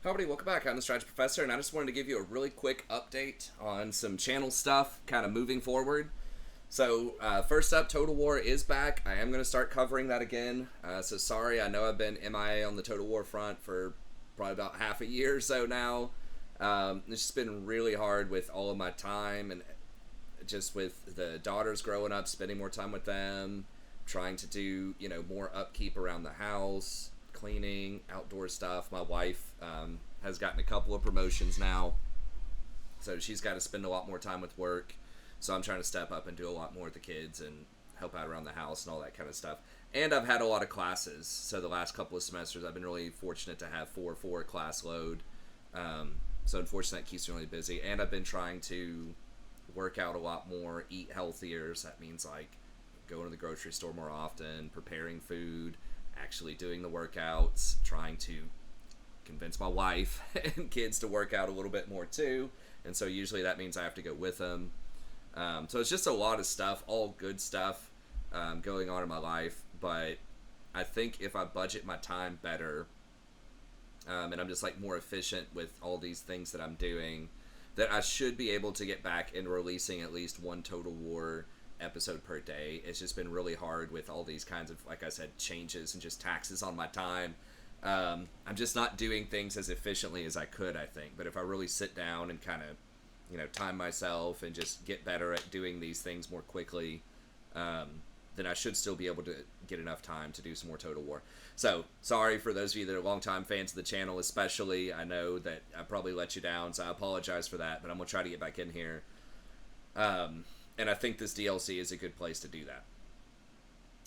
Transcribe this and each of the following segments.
Howdy, welcome back. I'm the Strategy Professor, and I just wanted to give you a really quick update on some channel stuff, kind of moving forward. So, first up, Total War is back. I am going to start covering that again. So, sorry, I know I've been MIA on the Total War front for probably about half a year or so now. It's just been really hard with all of my time and just with the daughters growing up, spending more time with them, trying to do, more upkeep around the house, cleaning, outdoor stuff. My wife has gotten a couple of promotions now, so she's got to spend a lot more time with work. So I'm trying to step up and do a lot more with the kids and help out around the house and all that kind of stuff. And I've had a lot of classes. So the last couple of semesters, I've been really fortunate to have 4 class load. So unfortunately, that keeps me really busy. And I've been trying to work out a lot more, eat healthier. So that means like going to the grocery store more often, preparing food, actually doing the workouts, trying to convince my wife and kids to work out a little bit more too. And so usually that means I have to go with them. So it's just a lot of stuff, all good stuff going on in my life. But I think if I budget my time better, and I'm just like more efficient with all these things that I'm doing, that I should be able to get back into releasing at least one Total War episode per day. It's just been really hard with all these kinds of, like I said, changes and just taxes on my time. I'm just not doing things as efficiently as I could, I think. But if I really sit down and kind of, time myself and just get better at doing these things more quickly, then I should still be able to get enough time to do some more Total War. So, sorry for those of you that are longtime fans of the channel, especially. I know that I probably let you down, so I apologize for that, but I'm going to try to get back in here. And I think this DLC is a good place to do that.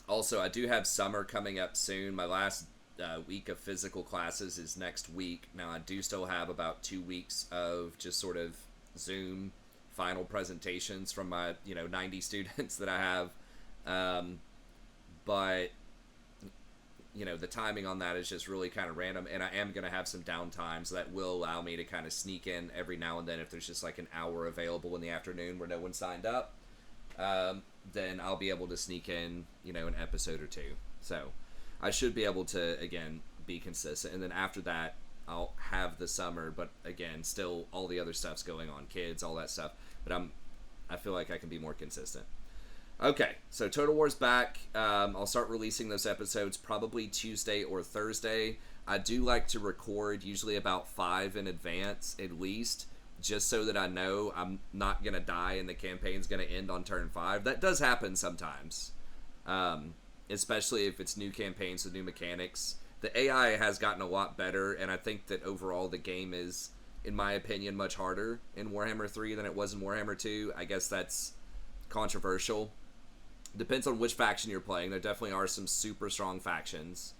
Also, I do have summer coming up soon. My last week of physical classes is next week. Now, I do still have about 2 weeks of just sort of Zoom final presentations from my 90 students that I have, but the timing on that is just really kind of random, and I am going to have some downtime, so that will allow me to kind of sneak in every now and then if there's just like an hour available in the afternoon where no one signed up. Then I'll be able to sneak in an episode or two. So I should be able to again be consistent, and then after that I'll have the summer, but again, still all the other stuff's going on, kids, all that stuff. But I feel like I can be more consistent. Okay, so Total War's back. I'll start releasing those episodes probably Tuesday or Thursday. I do like to record usually about 5 in advance at least, just so that I know I'm not going to die and the campaign's going to end on turn 5. That does happen sometimes, especially if it's new campaigns with new mechanics. The AI has gotten a lot better, and I think that overall the game is, in my opinion, much harder in Warhammer 3 than it was in Warhammer 2. I guess that's controversial. Depends on which faction you're playing. There definitely are some super strong factions.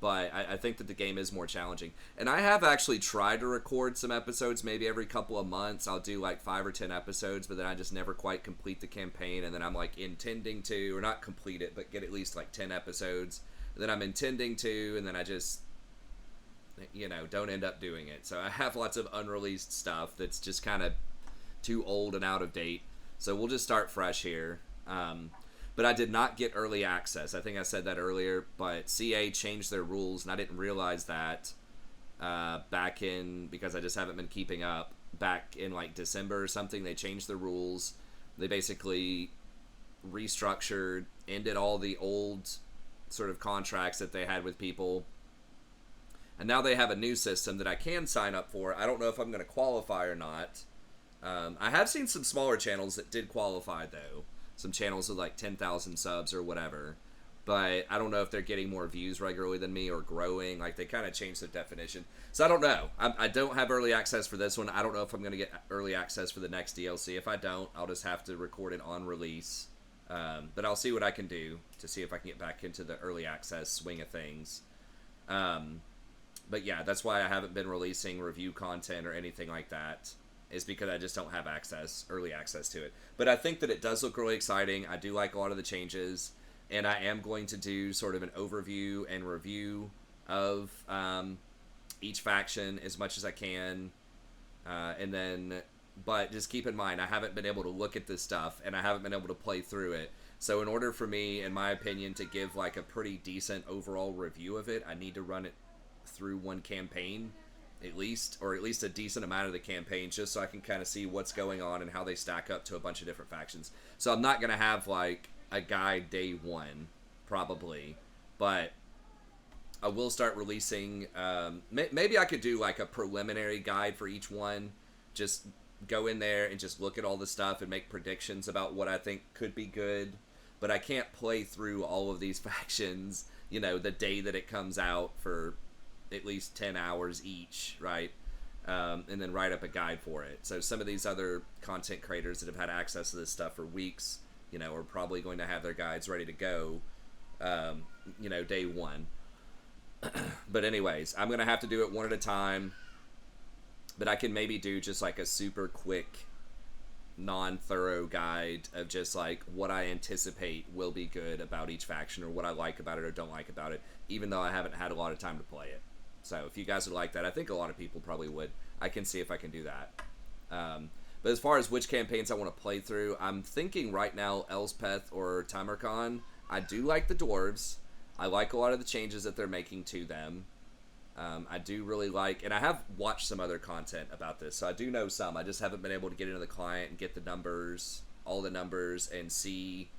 But I think that the game is more challenging. And I have actually tried to record some episodes maybe every couple of months. I'll do like 5 or 10 episodes, but then I just never quite complete the campaign. And then I'm like intending to, or not complete it, but get at least like 10 episodes. And then I'm intending to, and then I just, don't end up doing it. So I have lots of unreleased stuff that's just kind of too old and out of date. So we'll just start fresh here. But I did not get early access. I think I said that earlier, but CA changed their rules, and I didn't realize that back in, because I just haven't been keeping up, back in like December or something. They changed the rules. They basically restructured, ended all the old sort of contracts that they had with people. And now they have a new system that I can sign up for. I don't know if I'm going to qualify or not. I have seen some smaller channels that did qualify, though. Some channels with like 10,000 subs or whatever. But I don't know if they're getting more views regularly than me or growing. Like, they kind of changed the definition. So I don't know. I don't have early access for this one. I don't know if I'm going to get early access for the next DLC. If I don't, I'll just have to record it on release. But I'll see what I can do to see if I can get back into the early access swing of things. But yeah, that's why I haven't been releasing review content or anything like that. Is because I just don't have early access to it. But I think that it does look really exciting. I do like a lot of the changes, and I am going to do sort of an overview and review of each faction as much as I can, but just keep in mind, I haven't been able to look at this stuff, and I haven't been able to play through it. So in order for me, in my opinion, to give like a pretty decent overall review of it, I need to run it through one campaign at least, or at least a decent amount of the campaign, just so I can kind of see what's going on and how they stack up to a bunch of different factions. So I'm not going to have like a guide day one, probably, but I will start releasing, maybe I could do like a preliminary guide for each one, just go in there and just look at all the stuff and make predictions about what I think could be good, but I can't play through all of these factions, the day that it comes out for at least 10 hours each, right? And then write up a guide for it. So some of these other content creators that have had access to this stuff for weeks, are probably going to have their guides ready to go, day one. But anyways, I'm going to have to do it one at a time, but I can maybe do just like a super quick, non-thorough guide of just like what I anticipate will be good about each faction, or what I like about it or don't like about it, even though I haven't had a lot of time to play it. So if you guys would like that, I think a lot of people probably would. I can see if I can do that. But as far as which campaigns I want to play through, I'm thinking right now Elspeth or Tamarkan. I do like the dwarves. I like a lot of the changes that they're making to them. I do really like, and I have watched some other content about this, so I do know some. I just haven't been able to get into the client and get the numbers, all the numbers, and see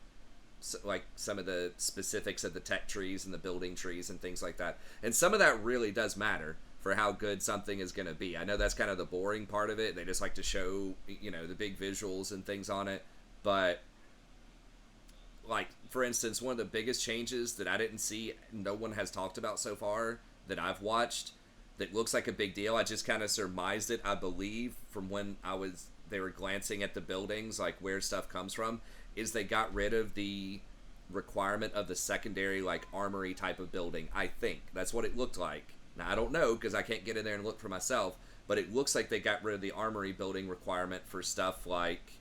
like some of the specifics of the tech trees and the building trees and things like that. And some of that really does matter for how good something is going to be. I know that's kind of the boring part of it. They just like to show, the big visuals and things on it, but like, for instance, one of the biggest changes that I didn't see, no one has talked about so far that I've watched, that looks like a big deal. I just kind of surmised it, I believe, from when they were glancing at the buildings, like where stuff comes from, is they got rid of the requirement of the secondary, like, armory type of building. I think that's what it looked like. Now, I don't know, because I can't get in there and look for myself, but it looks like they got rid of the armory building requirement for stuff like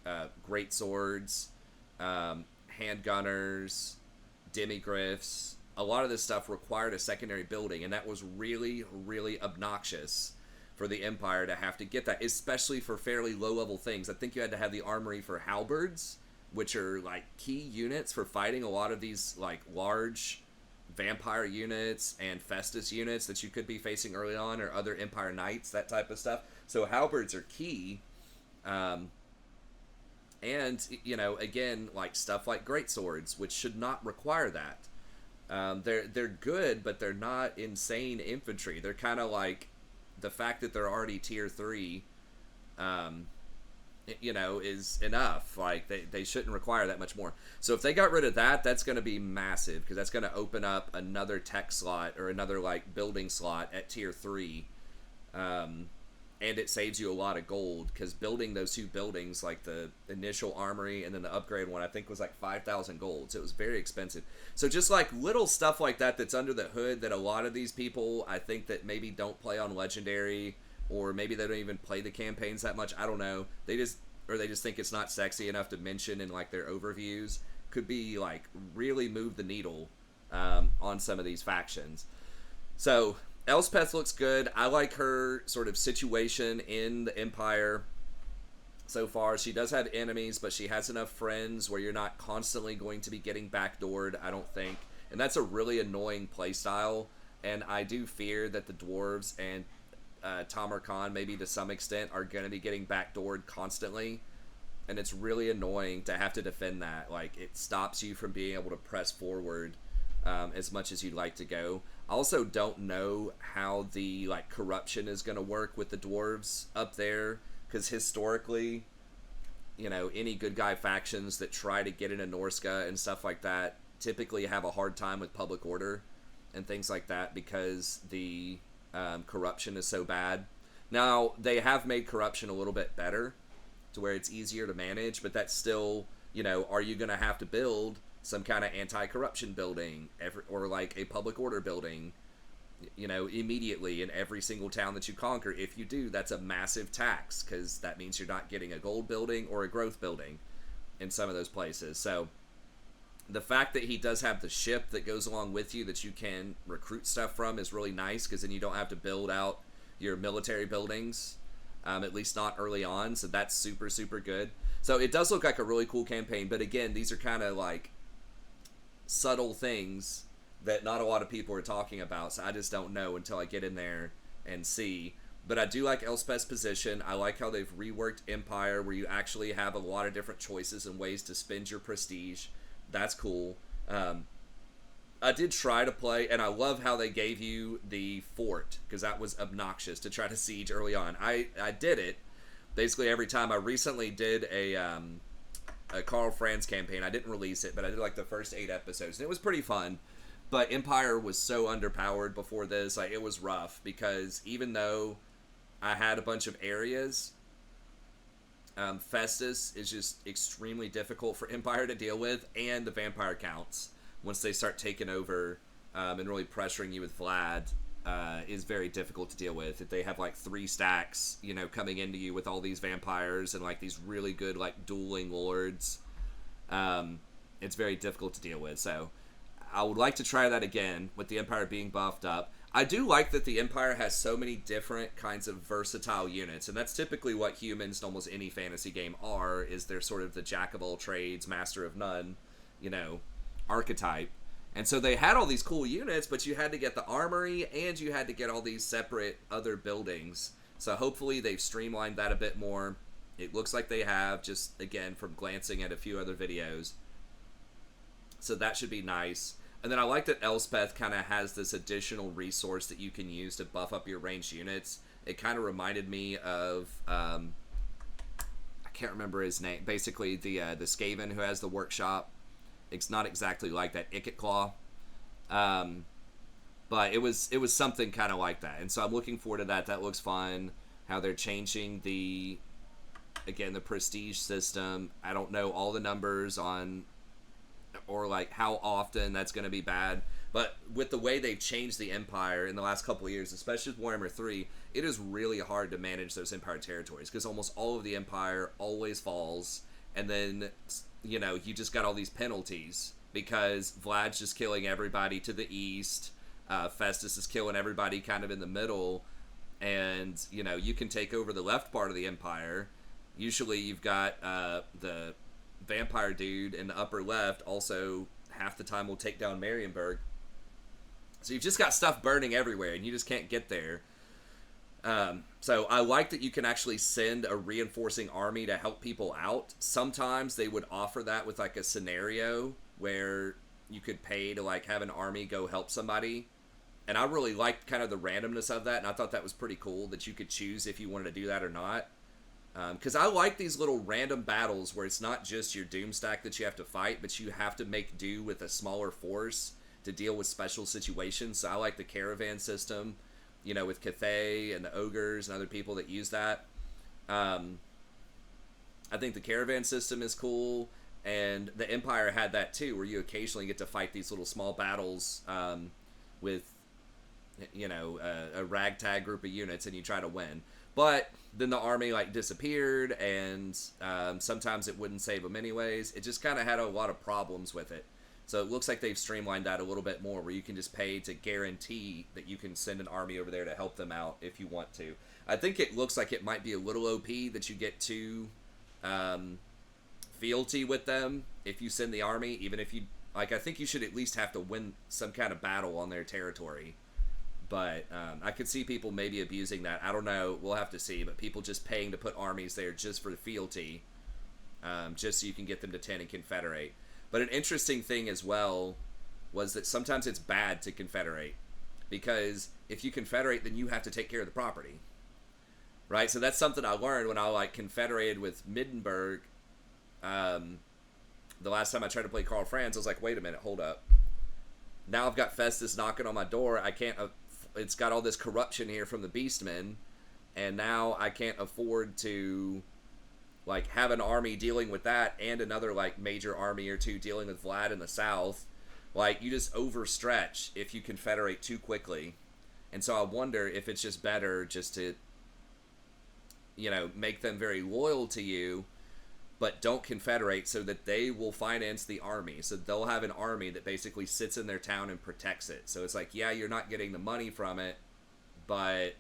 great swords, handgunners, demigriffs. A lot of this stuff required a secondary building, and that was really, really obnoxious for the Empire to have to get that, especially for fairly low-level things. I think you had to have the armory for halberds, which are, like, key units for fighting a lot of these, like, large vampire units and Festus units that you could be facing early on, or other Empire Knights, that type of stuff. So halberds are key. And, again, like, stuff like greatswords, which should not require that. They're good, but they're not insane infantry. They're kind of like, the fact that they're already tier 3, is enough. Like, they shouldn't require that much more. So if they got rid of that, that's going to be massive, because that's going to open up another tech slot, or another, like, building slot at tier 3. And it saves you a lot of gold, because building those two buildings, like the initial armory and then the upgrade one, I think was like 5,000 gold, so it was very expensive. So just like little stuff like that that's under the hood that a lot of these people, I think, that maybe don't play on Legendary, or maybe they don't even play the campaigns that much, I don't know, they just think it's not sexy enough to mention in like their overviews, could be like really move the needle on some of these factions. So Elspeth looks good. I like her sort of situation in the Empire so far. She does have enemies, but she has enough friends where you're not constantly going to be getting backdoored, I don't think. And that's a really annoying playstyle. And I do fear that the dwarves and Tamarkan, maybe to some extent, are going to be getting backdoored constantly. And it's really annoying to have to defend that. Like, it stops you from being able to press forward as much as you'd like to go. I also don't know how the like corruption is going to work with the dwarves up there, because historically, any good guy factions that try to get into Norska and stuff like that typically have a hard time with public order and things like that, because the corruption is so bad. Now, they have made corruption a little bit better to where it's easier to manage, but that's still, are you going to have to build some kind of anti-corruption building, or like a public order building, immediately in every single town that you conquer? If you do, that's a massive tax, because that means you're not getting a gold building or a growth building in some of those places. So the fact that he does have the ship that goes along with you that you can recruit stuff from is really nice, because then you don't have to build out your military buildings, at least not early on. So that's super, super good. So it does look like a really cool campaign, but again, these are kind of like subtle things that not a lot of people are talking about, so I just don't know until I get in there and see. But I do like Elspeth's position. I like how they've reworked Empire, where you actually have a lot of different choices and ways to spend your prestige. That's cool. I did try to play, and I love how they gave you the fort, because that was obnoxious to try to siege early on. I did it basically every time. I recently did a Karl Franz campaign. I didn't release it, but I did like the first 8 episodes, and it was pretty fun. But Empire was so underpowered before this, like, it was rough, because even though I had a bunch of areas, Festus is just extremely difficult for Empire to deal with, and the vampire counts, once they start taking over and really pressuring you with Vlad, is very difficult to deal with. If they have like 3 stacks, you know, coming into you with all these vampires and like these really good like dueling lords, it's very difficult to deal with. So I would like to try that again with the Empire being buffed up. I do like that the Empire has so many different kinds of versatile units, and that's typically what humans in almost any fantasy game are, is they're sort of the jack of all trades, master of none, you know, archetype. And so they had all these cool units, but you had to get the armory and you had to get all these separate other buildings. So hopefully they've streamlined that a bit more. It looks like they have, just again from glancing at a few other videos. So that should be nice. And then I like that Elspeth kind of has this additional resource that you can use to buff up your ranged units. It kind of reminded me of I can't remember his name. Basically the Skaven who has the workshop. It's not exactly like that Etiquette Claw, but it was something kind of like that, and so I'm looking forward to that. That looks fun. How they're changing the prestige system. I don't know all the numbers on, or like how often that's going to be bad, but with the way they've changed the Empire in the last couple of years, especially with Warhammer 3, it is really hard to manage those Empire territories, because almost all of the Empire always falls, and then, you know, you just got all these penalties because Vlad's just killing everybody to the east. Festus is killing everybody kind of in the middle. And, you know, you can take over the left part of the Empire. Usually you've got the vampire dude in the upper left. Also, half the time will take down Marienburg. So you've just got stuff burning everywhere and you just can't get there. So I like that you can actually send a reinforcing army to help people out. Sometimes they would offer that with like a scenario where you could pay to like have an army go help somebody. And I really liked kind of the randomness of that, and I thought that was pretty cool that you could choose if you wanted to do that or not. Because I like these little random battles where it's not just your doom stack that you have to fight, but you have to make do with a smaller force to deal with special situations. So I like the caravan system, you know, with Cathay and the ogres and other people that use that. I think the caravan system is cool, and the Empire had that too, where you occasionally get to fight these little small battles with, you know, a ragtag group of units, and you try to win. But then the army like disappeared, and sometimes it wouldn't save them anyways. It just kind of had a lot of problems with it. So it looks like they've streamlined that a little bit more, where you can just pay to guarantee that you can send an army over there to help them out if you want to. I think it looks like it might be a little OP that you get to fealty with them if you send the army, even if you, like, I think you should at least have to win some kind of battle on their territory. But I could see people maybe abusing that. I don't know. We'll have to see. But people just paying to put armies there just for the fealty, just so you can get them to 10 and confederate. But an interesting thing as well was that sometimes it's bad to confederate, because if you confederate, then you have to take care of the property, right? So that's something I learned when I like confederated with Middenberg. The last time I tried to play Karl Franz, I was like, wait a minute, hold up. Now I've got Festus knocking on my door. I can't. It's got all this corruption here from the Beastmen, and now I can't afford to like have an army dealing with that and another like major army or two dealing with Vlad in the south. Like, you just overstretch if you confederate too quickly. And so I wonder if it's just better just to, you know, make them very loyal to you, but don't confederate, so that they will finance the army. So they'll have an army that basically sits in their town and protects it. So it's like, yeah, you're not getting the money from it, but,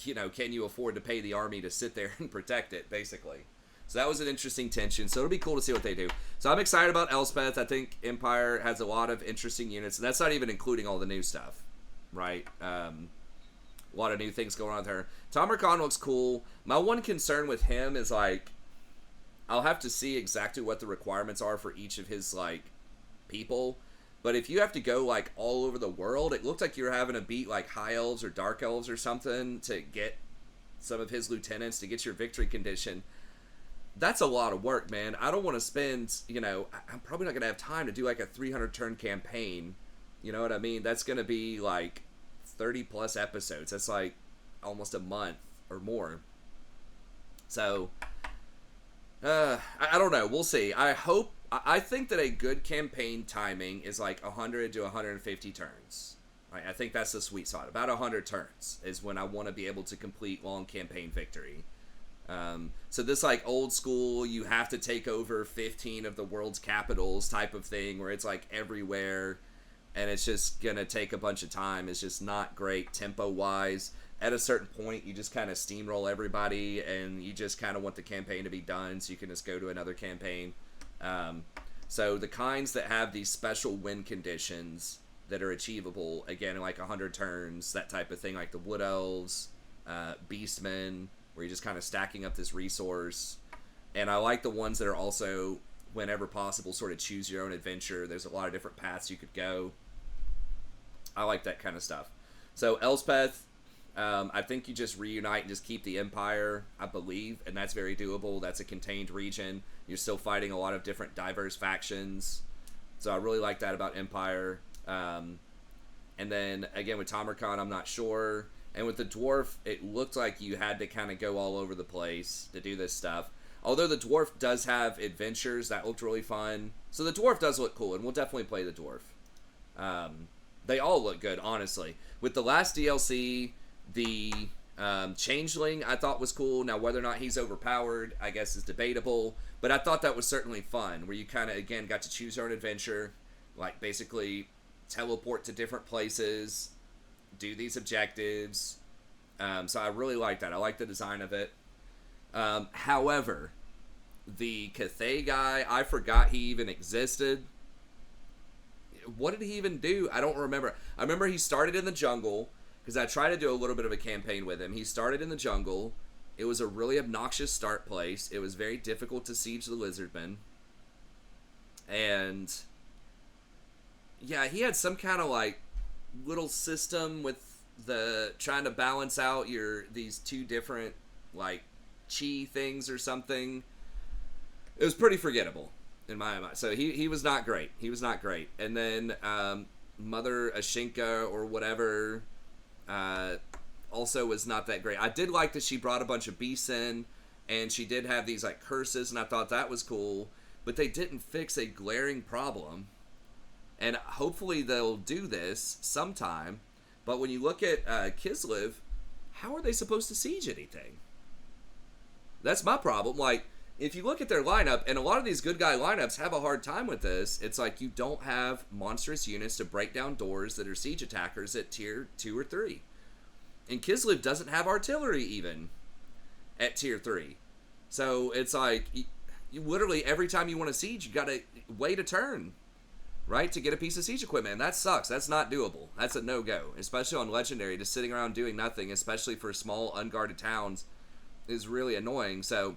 you know, can you afford to pay the army to sit there and protect it, basically? So that was an interesting tension. So it'll be cool to see what they do. So I'm excited about Elspeth. I think Empire has a lot of interesting units, and that's not even including all the new stuff, right? A lot of new things going on with her. Tamarkan looks cool. My one concern with him is, like, I'll have to see exactly what the requirements are for each of his, like, people. But if you have to go, like, all over the world, it looks like you're having to beat, like, high elves or dark elves or something to get some of his lieutenants to get your victory condition. That's a lot of work, man. I don't want to spend, I'm probably not going to have time to do, like, a 300-turn campaign. You know what I mean? That's going to be, like, 30-plus episodes. That's, like, almost a month or more. So, I don't know. We'll see. I think that a good campaign timing is, like, 100 to 150 turns. I think that's the sweet spot. About 100 turns is when I want to be able to complete long campaign victory. So this, like, old school, you have to take over 15 of the world's capitals type of thing where it's, like, everywhere and it's just gonna take a bunch of time. It's just not great tempo wise. At a certain point, you just kind of steamroll everybody and you just kind of want the campaign to be done so you can just go to another campaign. So the kinds that have these special win conditions that are achievable, again, in like 100 turns, that type of thing, like the Wood Elves, Beastmen, where you're just kind of stacking up this resource. And I like the ones that are also, whenever possible, sort of choose your own adventure. There's a lot of different paths you could go. I like that kind of stuff. So Elspeth, I think you just reunite and just keep the Empire, I believe, and that's very doable. That's a contained region. You're still fighting a lot of different diverse factions. So I really like that about Empire. And then, again, with Tamarkan, I'm not sure. And with the Dwarf, it looked like you had to kind of go all over the place to do this stuff. Although the Dwarf does have adventures, that looked really fun. So the Dwarf does look cool, and we'll definitely play the Dwarf. They all look good, honestly. With the last DLC, the Changeling I thought was cool. Now, whether or not he's overpowered, I guess is debatable. But I thought that was certainly fun, where you kind of, again, got to choose your own adventure. Like, basically teleport to different places, do these objectives. So I really like that. I like the design of it. However, the Cathay guy, I forgot he even existed. What did he even do? I don't remember. I remember he started in the jungle, because I tried to do a little bit of a campaign with him. He started in the jungle. It was a really obnoxious start place. It was very difficult to siege the Lizardmen. And yeah, he had some kind of, like, little system with the trying to balance out these two different, like, chi things or something. It was pretty forgettable in my mind. So he was not great. He was not great. And then Mother Ashinka or whatever also was not that great. I did like that she brought a bunch of beasts in, and she did have these, like, curses, and I thought that was cool. But they didn't fix a glaring problem. And hopefully they'll do this sometime. But when you look at Kislev, how are they supposed to siege anything? That's my problem. Like, if you look at their lineup, and a lot of these good guy lineups have a hard time with this, it's like you don't have monstrous units to break down doors that are siege attackers at tier 2 or 3. And Kislev doesn't have artillery even at tier 3. So it's like, you literally, every time you want to siege, you got to wait a turn, right, to get a piece of siege equipment. And that sucks. That's not doable. That's a no-go, especially on Legendary. Just sitting around doing nothing, especially for small, unguarded towns, is really annoying. So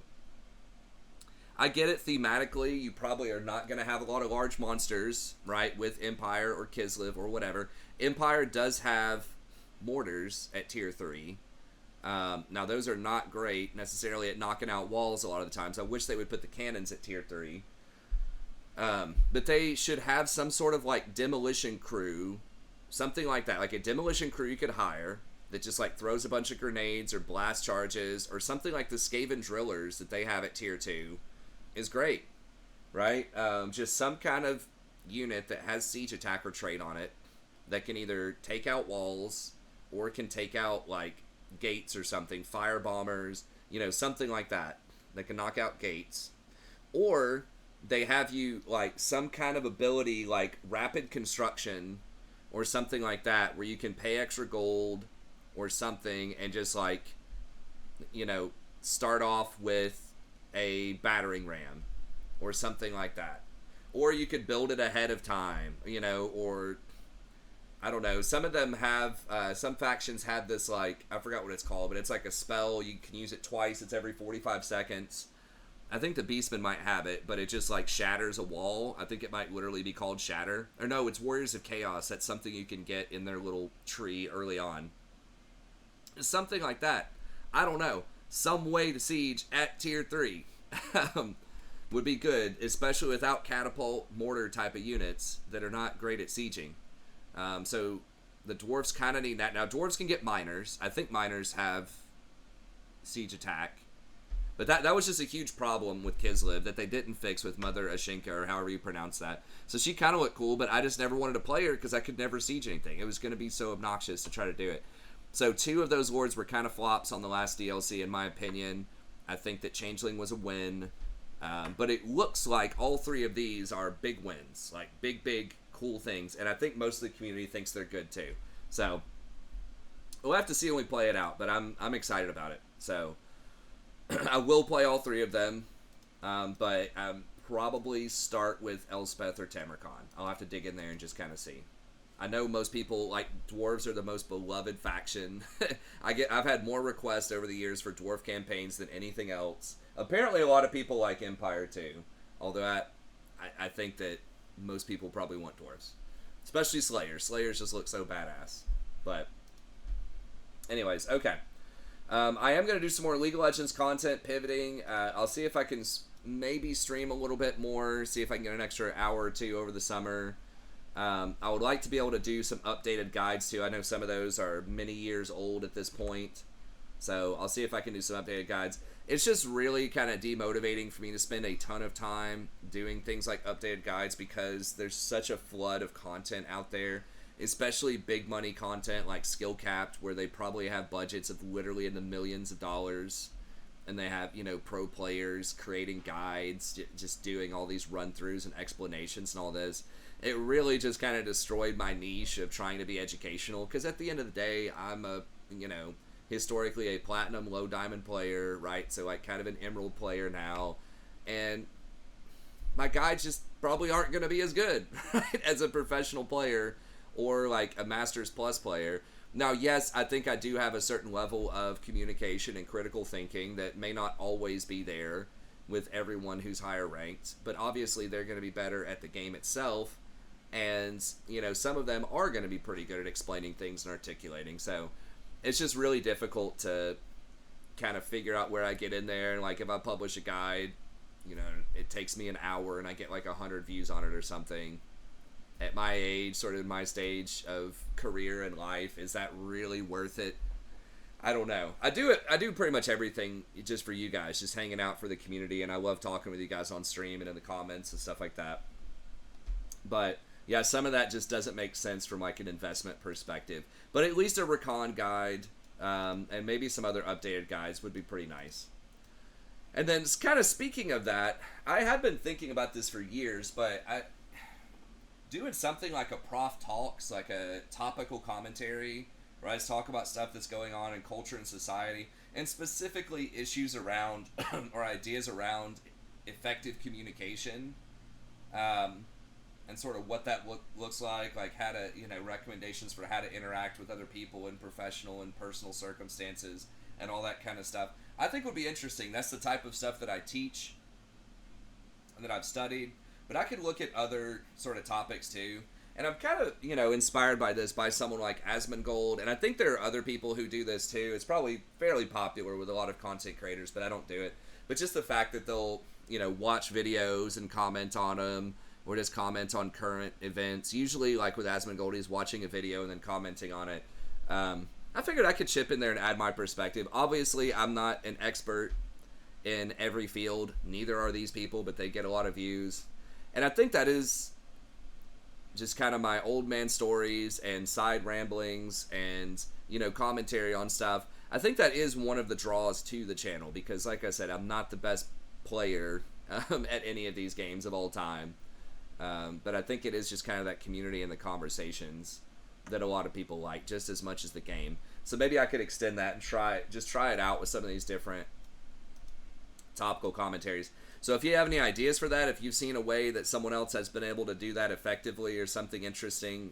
I get it thematically. You probably are not going to have a lot of large monsters, right, with Empire or Kislev or whatever. Empire does have mortars at tier 3. Now, those are not great necessarily at knocking out walls a lot of the times. I wish they would put the cannons at tier 3. But they should have some sort of, like, demolition crew, something like that. Like a demolition crew you could hire that just, like, throws a bunch of grenades or blast charges, or something like the Skaven drillers that they have at tier 2 is great, right? Just some kind of unit that has siege attacker trait on it that can either take out walls or can take out, like, gates or something, fire bombers, something like that can knock out gates. Or they have you, like, some kind of ability like rapid construction or something like that, where you can pay extra gold or something and just, like, start off with a battering ram or something like that. Or you could build it ahead of time, or I don't know. Some of them have, some factions have this, like, I forgot what it's called, but it's like a spell. You can use it twice. It's every 45 seconds. I think the Beastmen might have it, but it just, like, shatters a wall. I think it might literally be called Shatter. Or no, it's Warriors of Chaos. That's something you can get in their little tree early on. Something like that. I don't know. Some way to siege at tier 3 would be good, especially without catapult, mortar type of units that are not great at sieging. So the dwarves kind of need that. Now, dwarves can get miners. I think miners have siege attack. But that was just a huge problem with Kislev that they didn't fix with Mother Ashinka, or however you pronounce that. So she kind of looked cool, but I just never wanted to play her because I could never siege anything. It was going to be so obnoxious to try to do it. So 2 of those lords were kind of flops on the last DLC, in my opinion. I think that Changeling was a win. But it looks like all 3 of these are big wins. Like, big, cool things. And I think most of the community thinks they're good, too. So, we'll have to see when we play it out. But I'm excited about it. So, I will play all 3 of them. But probably start with Elspeth or Tamarkand. I'll have to dig in there and just kind of see. I know most people, like, dwarves are the most beloved faction. I've had more requests over the years for dwarf campaigns than anything else. Apparently a lot of people like Empire too. Although I think that most people probably want dwarves. Especially Slayers. Slayers just look so badass. But anyways, okay. I am going to do some more League of Legends content, pivoting. I'll see if I can maybe stream a little bit more, see if I can get an extra hour or 2 over the summer. I would like to be able to do some updated guides too. I know some of those are many years old at this point. So I'll see if I can do some updated guides. It's just really kind of demotivating for me to spend a ton of time doing things like updated guides because there's such a flood of content out there, especially big money content like Skill Capped, where they probably have budgets of literally in the millions of dollars. And they have, pro players creating guides, just doing all these run-throughs and explanations and all this. It really just kind of destroyed my niche of trying to be educational, because at the end of the day, I'm a, historically a platinum low diamond player, right? So like kind of an emerald player now, and my guides just probably aren't going to be as good, right, as a professional player or like a Masters Plus player. Now, yes, I think I do have a certain level of communication and critical thinking that may not always be there with everyone who's higher ranked, but obviously they're going to be better at the game itself. And, some of them are going to be pretty good at explaining things and articulating. So it's just really difficult to kind of figure out where I get in there. And, like, if I publish a guide, it takes me an hour and I get like 100 views on it or something. At my age, sort of in my stage of career and life, is that really worth it? I don't know. I do pretty much everything just for you guys, just hanging out for the community, and I love talking with you guys on stream and in the comments and stuff like that. But yeah, some of that just doesn't make sense from like an investment perspective. But at least a recon guide, and maybe some other updated guides would be pretty nice. And then, kind of speaking of that, I have been thinking about this for years, but doing something like a Prof Talks, like a topical commentary, where I just talk about stuff that's going on in culture and society, and specifically issues around or ideas around effective communication, and sort of what that looks like how to, recommendations for how to interact with other people in professional and personal circumstances and all that kind of stuff. I think would be interesting. That's the type of stuff that I teach and that I've studied. But I could look at other sort of topics too. And I'm kind of, inspired by this by someone like Asmongold. And I think there are other people who do this too. It's probably fairly popular with a lot of content creators, but I don't do it. But just the fact that they'll, watch videos and comment on them, or just comment on current events. Usually, like with Asmongold, he's watching a video and then commenting on it. I figured I could chip in there and add my perspective. Obviously, I'm not an expert in every field. Neither are these people, but they get a lot of views. And I think that is just kind of my old man stories and side ramblings and, commentary on stuff. I think that is one of the draws to the channel because, like I said, I'm not the best player at any of these games of all time. But I think it is just kind of that community and the conversations that a lot of people like just as much as the game. So maybe I could extend that and try it out with some of these different topical commentaries. So if you have any ideas for that, if you've seen a way that someone else has been able to do that effectively or something interesting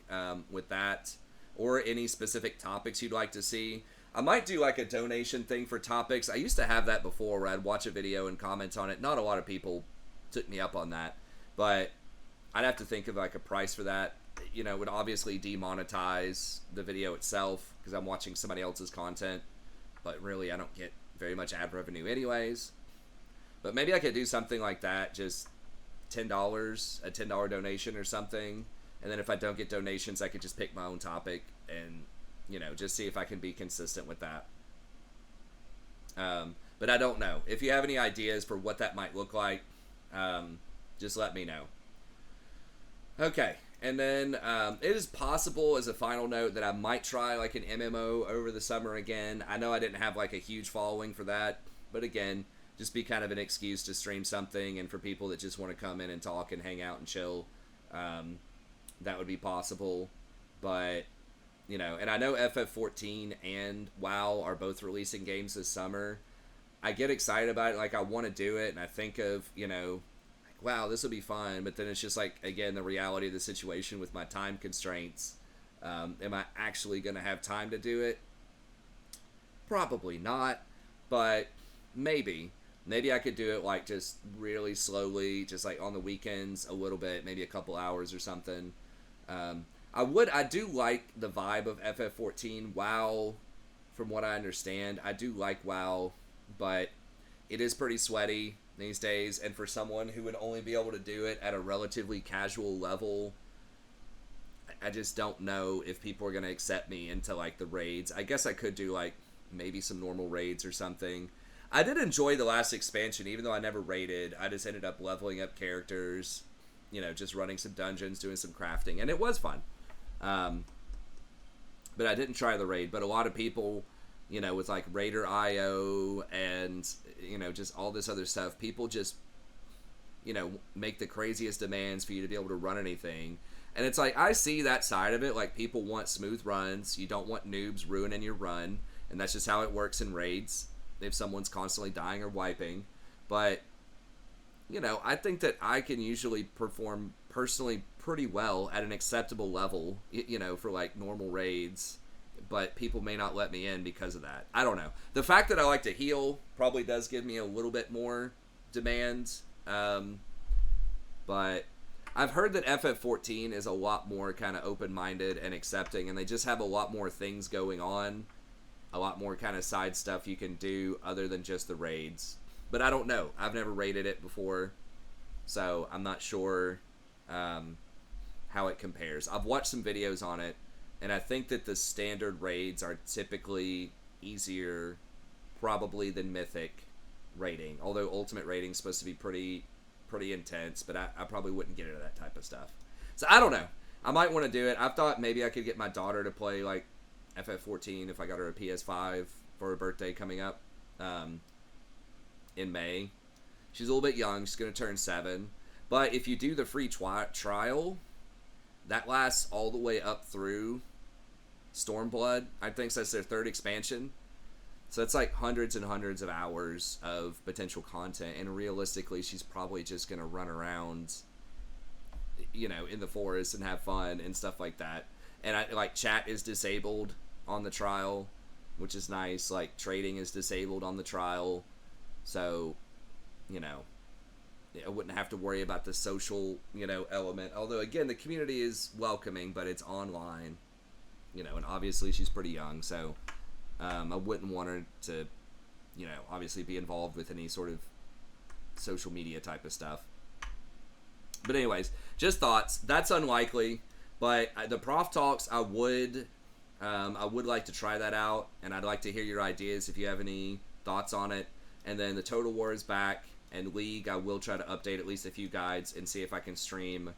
with that, or any specific topics you'd like to see, I might do like a donation thing for topics. I used to have that before where I'd watch a video and comment on it. Not a lot of people took me up on that, but I'd have to think of like a price for that. You know, it would obviously demonetize the video itself because I'm watching somebody else's content, but really I don't get very much ad revenue anyways. But maybe I could do something like that, just $10, a $10 donation or something. And then if I don't get donations, I could just pick my own topic and, you know, just see if I can be consistent with that. But I don't know. If you have any ideas for what that might look like, just let me know. Okay. And then it is possible, as a final note, that I might try like an MMO over the summer again. I know I didn't have like a huge following for that, but again, just be kind of an excuse to stream something, and for people that just want to come in and talk and hang out and chill, that would be possible. But, you know, and I know FF14 and WoW are both releasing games this summer. I get excited about it, like I want to do it, and I think of, you know, wow, this will be fun, but then it's just like, again, the reality of the situation with my time constraints. Am I actually going to have time to do it? Probably not, but maybe. Maybe I could do it like just really slowly, just like on the weekends a little bit, maybe a couple hours or something. I do like the vibe of FF14. WoW, from what I understand, I do like WoW, but it is pretty sweaty these days, and for someone who would only be able to do it at a relatively casual level, I just don't know if people are going to accept me into like the raids. I guess I could do like maybe some normal raids or something. I did enjoy the last expansion, even though I never raided. I just ended up leveling up characters, you know, just running some dungeons, doing some crafting, and it was fun. But I didn't try the raid, but a lot of people, you know, with like Raider IO and, you know, just all this other stuff, people just, you know, make the craziest demands for you to be able to run anything. And it's like, I see that side of it. Like, people want smooth runs. You don't want noobs ruining your run. And that's just how it works in raids, if someone's constantly dying or wiping. But, you know, I think that I can usually perform personally pretty well at an acceptable level, you know, for like normal raids. But people may not let me in because of that. I don't know. The fact that I like to heal probably does give me a little bit more demands. But I've heard that FF14 is a lot more kind of open-minded and accepting, and they just have a lot more things going on. A lot more kind of side stuff you can do other than just the raids. But I don't know. I've never raided it before, so I'm not sure how it compares. I've watched some videos on it, and I think that the standard raids are typically easier, probably, than Mythic raiding. Although Ultimate raiding is supposed to be pretty intense, but I probably wouldn't get into that type of stuff. So I don't know. I might want to do it. I've thought maybe I could get my daughter to play like FF14 if I got her a PS5 for her birthday coming up in May. She's a little bit young. She's going to turn 7. But if you do the free trial, that lasts all the way up through Stormblood. I think that's their 3rd expansion. So it's like hundreds and hundreds of hours of potential content. And realistically, she's probably just going to run around, you know, in the forest and have fun and stuff like that. And like chat is disabled on the trial, which is nice. Like trading is disabled on the trial. So, you know, I wouldn't have to worry about the social, you know, element. Although, again, the community is welcoming, but it's online, you know, and obviously she's pretty young. So I wouldn't want her to, you know, obviously be involved with any sort of social media type of stuff. But anyways, just thoughts. That's unlikely. But the Prof Talks, I would like to try that out, and I'd like to hear your ideas if you have any thoughts on it. And then the Total War is back, and League, I will try to update at least a few guides and see if I can stream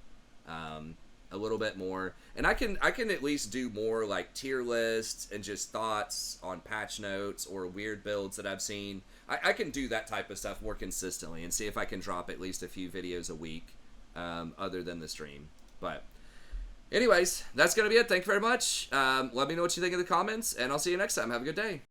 a little bit more. And I can at least do more like tier lists and just thoughts on patch notes or weird builds that I've seen. I can do that type of stuff more consistently and see if I can drop at least a few videos a week other than the stream. But anyways, that's going to be it. Thank you very much. Let me know what you think in the comments, and I'll see you next time. Have a good day.